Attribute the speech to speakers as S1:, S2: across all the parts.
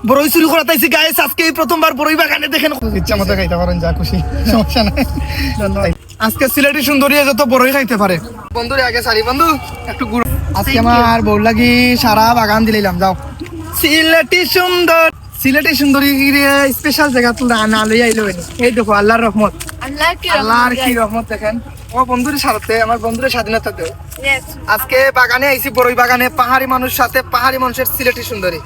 S1: বড়ই চুরি করাতাইছি গাইস। আজকে এই প্রথমবার বড়ই বাগানে দেখেন, ইচ্ছা মতো খাইতে পারেন, যা খুশি, সমস্যা নাই। ধন্যবাদ। আজকে সিলেটি সুন্দরী যত বড়ই খাইতে পারে। বন্ধুরে আগে সারি বন্ধু একটু গুড়। আজকে আমার বউ লাগি সারা বাগান দিলাম। যাও সিলেটি সুন্দর, সিলেটি সুন্দরী স্পেশাল জায়গা তুলে না লই আইলো। এই দেখো আল্লাহর রহমত, আল্লাহর কি রহমত দেখেন। ও বন্ধুর সাথে আমার বন্ধুদের স্বাধীনতা দেয়। আজকে বাগানে আইছি, বড়ই বাগানে, পাহাড়ি মানুষ সাথে পাহাড়ি মানুষের সিলেটি সুন্দরী।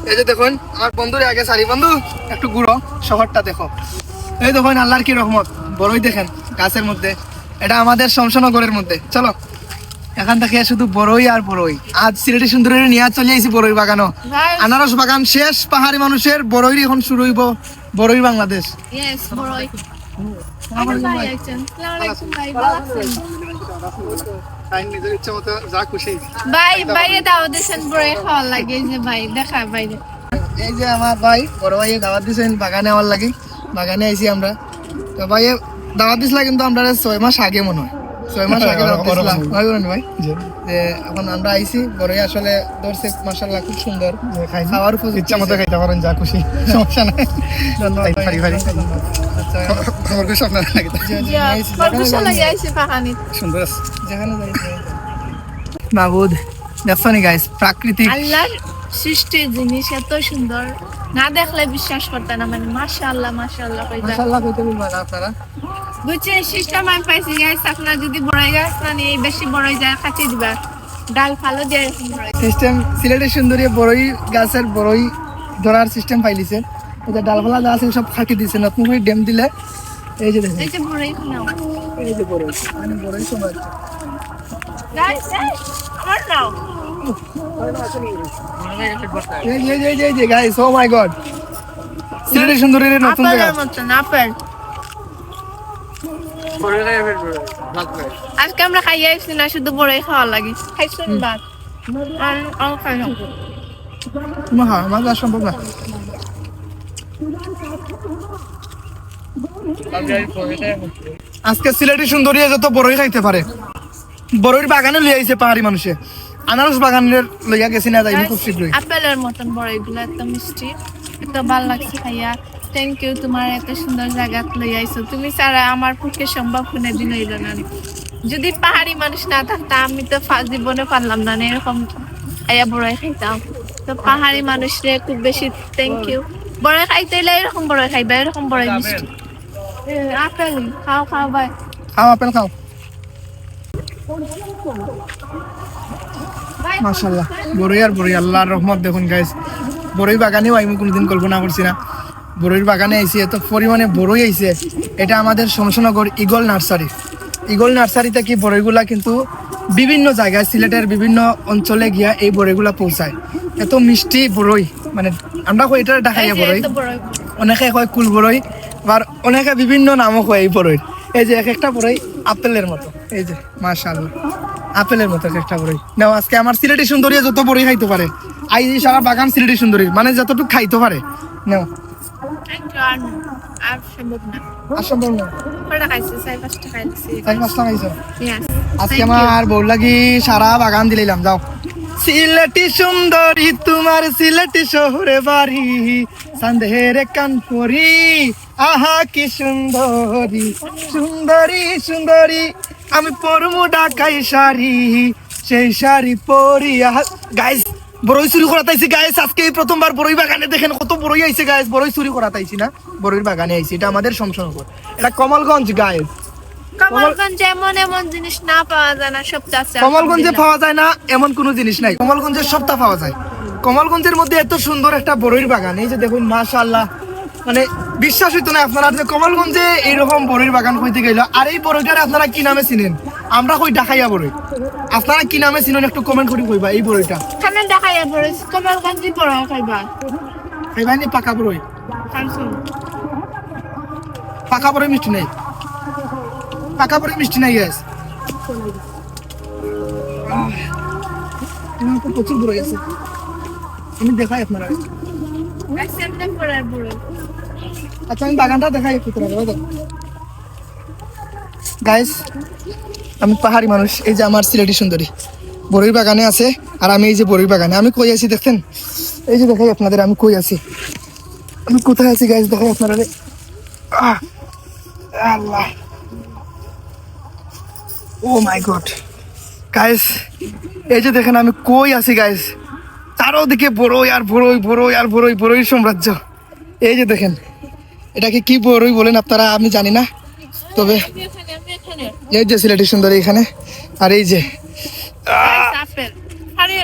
S1: এই যে দেখুন আমার বন্ধুরে আগে সারি বন্ধু একটু ঘুরো, শহরটা দেখো। এই দেখুন আল্লাহর কি রহমত, বড়ই দেখেন গাছের মধ্যে। এটা আমাদের শমশানগরের মধ্যে। চলো এখান থেকে শুধু বড়ই আর বড়ই। আজ সিলেটি সুন্দরী নিয়ে চলে আইছি বড়ই বাগানও। আনারস বাগান শেষ, পাহাড়ি মানুষের বড়ই এখন শুরু হইব। বড়ই বাংলাদেশ। এই যে আমার ভাই বড় ভাই দাওয়াত দিয়েছেন বাগানে আমার লাগি। বাগানে আইছি আমরা। তো ভাই দাওয়াত দিছিল কিন্তু আমরা 6 মাস আগে মনে হয়, 6 মাস আগে দাওয়াত দিছিলাম ভাই। যে এখন আমরা আইছি বড়ই আসলে ধরছে মাশাআল্লাহ, খুব সুন্দর। খাওয়ার ইচ্ছা মতো খাইতে পারেন, যা খুশি, সমস্যা নাই। ধন্যবাদ ভাই। আচ্ছা খবর কইছ আপনারা নাকি? সুন্দর আছে যেখানে যাই মাবুদ। দেখছনি গাইস প্রাকৃতিক
S2: আল্লাহর সৃষ্টি জিনিস এত সুন্দর, না দেখলে বিশ্বাস করতে না। মানে মাশাআল্লাহ মাশাআল্লাহ কইতা
S1: মাশাআল্লাহ কইতে বলবেন আপনারা।
S2: বুঝছে সিস্টেম আমি পাইছি গাইস। আপনারা যদি বড়ই গাছ না নিয়ে বেশি বড়ই যায় কাটি দিবা, ডাল ফালো দিয়ে
S1: সিস্টেম সিলেটি সুন্দরী বড়ই গাছের বড়ই ধরার সিস্টেম পাইলিছে। এই যে ডালপালা যা আছে সব কাটি দিছে, নতুন করে ড্যাম দিলে। এই যে দেখেন,
S2: এই যে বড়ই নাও,
S1: এই যে বড়ই, মানে বড়ই সময়
S2: গাইস আমার নাও।
S1: এই যে গাইস, ও মাই গড, সিলেটি সুন্দরীর নতুন জায়গা।
S2: আপেলের মতন আপেল। আজকে আমরা খাইয়ে আসছি না, শুধু বড়ই খাওয়া লাগে। খাইছো না আর খাই না
S1: আমার যা সম্ভব না। আজকে সিলেটি সুন্দরী যত বড়ই খাইতে পারে। বড়ইর বাগানে লই আইছে পাহাড়ি মানুষে। আনারস বাগানের লইয়া গেছি না, যাইনি খুব শীঘ্রই।
S2: আপেলের মতন বড়ইগুলো এত মিষ্টি, এত ভালো লাগছে খাইয়া। থ্যাংক ইউ, তোমার এত সুন্দর জায়গা লই আইছো। তুমি ছাড়া আমার পক্ষে সম্ভব কোনোদিন হইল না। যদি পাহাড়ি মানুষ না থাকতো আমি তো জীবনে পারলাম না এরকম খাইয়া বড়ই খাইতাম। তো পাহাড়ি মানুষরে খুব বেশি থ্যাংক ইউ। বড়ই খাইতে হইলে এরকম বড়ই খাইবা, এরকম বড়ই মিষ্টি। আপেল খাও খাও ভাই,
S1: খাও আপেল খাও। মাশাআল্লাহ বড়ই আর বড়ই, আল্লাহর রহমত দেখুন গাইস। বড়ই বাগানেও আমি কোনোদিন কল্পনা করছি না। বড়ইর বাগানে আইছি, এত পরিমাণে বড়ই আইছে। এটা আমাদের শমশানগর ইগল নার্সারি। ইগল নার্সারিতে কি বড়ইগুলা কিন্তু বিভিন্ন জায়গায় সিলেটের বিভিন্ন অঞ্চলে গিয়া এই বড়ইগুলা পৌঁছায়। এত মিষ্টি বড়ই, মানে আমরা কই এটা ঢাকাইয়া বড়ই, অনেকে কয় কুল বড়ই, আবার অনেকে বিভিন্ন নামও কয় এই বড়ইর। এই যে এক একটা বড়ই আপেলের মতো, এই যে মাশাআল্লাহ আপেলের মতো একটা বড়ই। নাও আজকে আমার সিলেটি সুন্দরী যত বড়ই খাইতে পারে, আই সারা বাগান সিলেটি সুন্দরী, মানে যতটুকু খাইতে পারে নাও। আজকে আমার বউ লাগি সারা বাগান দিলাম। যাও সিলেটি সুন্দরী তোমার সিলেটি শহরে বাড়ি, সন্দেহের কানপুরি, আহা কি সুন্দরী সুন্দরী সুন্দরী, আমি পরমু ঢাকাই শাড়ি, সেই শাড়ি পরি। গাইস বড়ই চুরি করাতাইছি গাইস। আজকে এই প্রথমবার বড়ই বাগানে দেখেন কত বড়ই আইছে গাইস। বড়ই চুরি করাতাইছি না, বড়ইর বাগানে আইছি। এটা আমাদের শমশানগর, এটা কমলগঞ্জ গাইস।
S2: কমলগঞ্জে এমন এমন জিনিস না পাওয়া যায় না, সব আছে।
S1: কমলগঞ্জে পাওয়া যায় না এমন কোনো জিনিস নাই, কমলগঞ্জের সবটা পাওয়া যায়। কমলগঞ্জের মধ্যে এত সুন্দর একটা বড়ইর বাগান, এই যে দেখুন মাশাআল্লাহ, মানে বিশ্বাস হইতো না আপনারা যে কমলগঞ্জে এইরকম বড়ইর বাগান হইতে গেল। আর এই বড়ইটার আপনারা কি নামে চিনেন? আমরা কই ঢাকাইয়া বড়ই, আপনারা কি নামে চিনেন একটু কমেন্ট করে কইবা। এই বড়ইটা
S2: খানা ঢাকাইয়া বড়ই, কমলগঞ্জে বড়ই খাইবা।
S1: খাইবা নি পাকা বড়ই? পাকা বড়ই মিষ্টি নাই, পাকা বড়ই মিষ্টি নাই গাইস। প্রচুর বড়ই আছে, আমি দেখাই আপনারা। আচ্ছা আমি বাগানটা দেখাই গাইস। আমি পাহাড়ি মানুষ, এই যে আমার সিলেটি সুন্দরী বড়ির বাগানে আছে, আর আমি এই যে বড়ির বাগানে। আমি কই আছি দেখছেন, এই যে দেখাই আপনাদের আমি কই আছি, আমি কোথায় আছি গাইস দেখাই আপনারা। আল্লাহ, ও মাই গড গাইস, এই যে দেখেন আমি কই আছি গাইস, চারোদিকে বড়ই আর বড়ই, বড়ই আর বড়ই, বড়ই সাম্রাজ্য। এই যে দেখেন, এটাকে কি বড়ই বলেন আপনারা আমি জানি না, তবে
S2: আমি এখানে
S1: এই যে সিলেটি সুন্দরী এখানে, আর এই যে
S2: আপেল হারিয়ে